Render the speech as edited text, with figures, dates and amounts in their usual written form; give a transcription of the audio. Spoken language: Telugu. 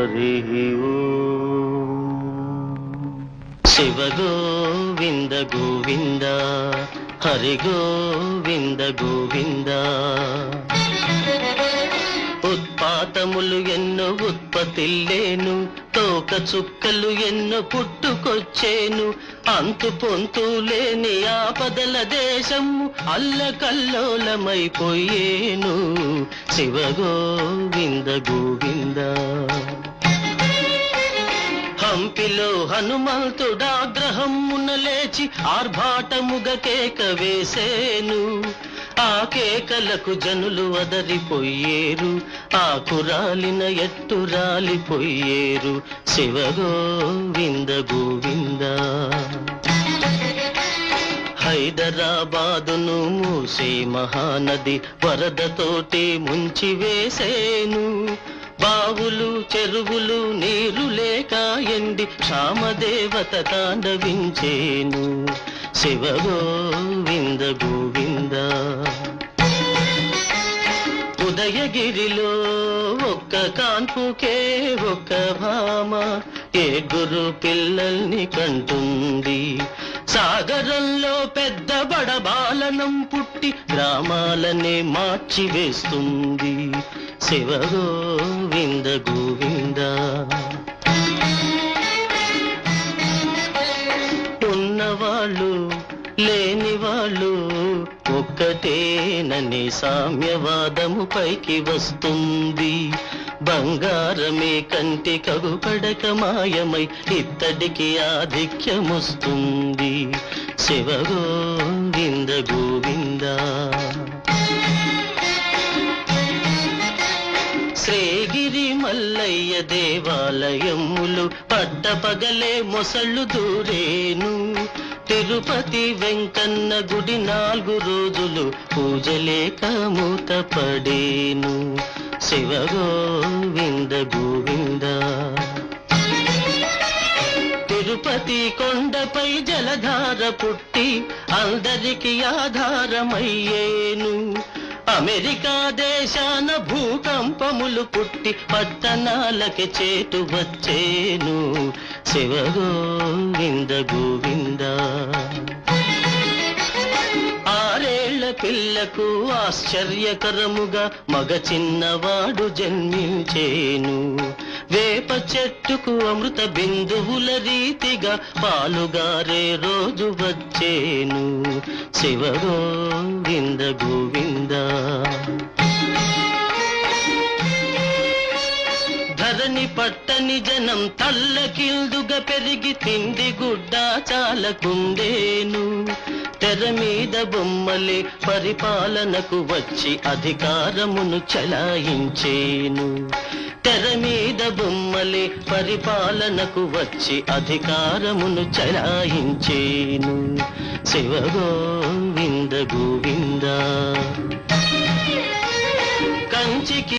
హరి ఓం. శివ గోవింద గోవింద హరి గోవింద గోవింద. ఉత్పాతములు ఎన్నో ఉత్పత్తిల్లేను, తోక చుక్కలు ఎన్నో పుట్టుకొచ్చేను, అంతు పొంతు లేని ఆపదల దేశము అల్లకల్లోలమైపోయేను. శివ గోవింద గోవింద. హంపిలో హనుమంతుడాగ్రహమున లేచి ఆర్భాటముగ కేక వేసేను. ఆ కేకలకు జనులు వదరిపోయేరు, ఆకురాలిన ఎట్టు రాలిపోయేరు. శివ గోవింద గోవింద. హైదరాబాదును మూసే మహానది వరదతోటి ముంచి వేసేను. బావులు చెరువులు నీరు లేక ఎండి క్షామదేవత తాండవించేను. శివ గోవింద గోవింద. ఉదయగిరిలో ఒక్క కాన్పుకే ఒక్క భామ ఏడుగురు పిల్లల్ని కంటుంది. సాగరంలో పెద్ద బడబాలనం పుట్టి గ్రామాలనే మార్చివేస్తుంది. శివ గోవింద గోవింద. ఉన్నవాళ్ళు లేని వాళ్ళు ఒక్కటేనని సామ్యవాదము పైకి వస్తుంది. బంగారమే కంటి కగుపడక మాయమై ఇత్తడికి ఆధిక్యమొస్తుంది. శివ గోవింద గోవింద. శ్రీగిరి మల్లయ్య దేవాలయములు పట్టపగలే మొసళ్ళు దూరేను. తిరుపతి వెంకన్న గుడి 4 రోజులు పూజలేక మూతపడేను. శివ గోవింద గోవింద. తిరుపతి కొండపై జలధార పుట్టి అందరికి ఆధారమయ్యేను. అమెరికా దేశాన భూకంపములు పుట్టి పట్టణాలకి చేటు వచ్చేను. శివ గోవింద గోవింద. 6 ఏళ్ల పిల్లకు ఆశ్చర్యకరముగా మగ చిన్నవాడు జన్మించేను. వేప చెట్టుకు అమృత బిందువుల రీతిగా పాలుగారే రోజు వచ్చేను. శివ గోవింద గోవింద. ధరణి పట్టని జనం తల్లకిల్దుగా పెరిగి తిండి గుడ్డ చాలకుండేను. తెర మీద బొమ్మలే పరిపాలనకు వచ్చి అధికారమును చలాయించేను. తెర మీద బొమ్మలే పరిపాలనకు వచ్చి అధికారమును చలాయించేను. శివ గోవింద గోవింద. కంచికి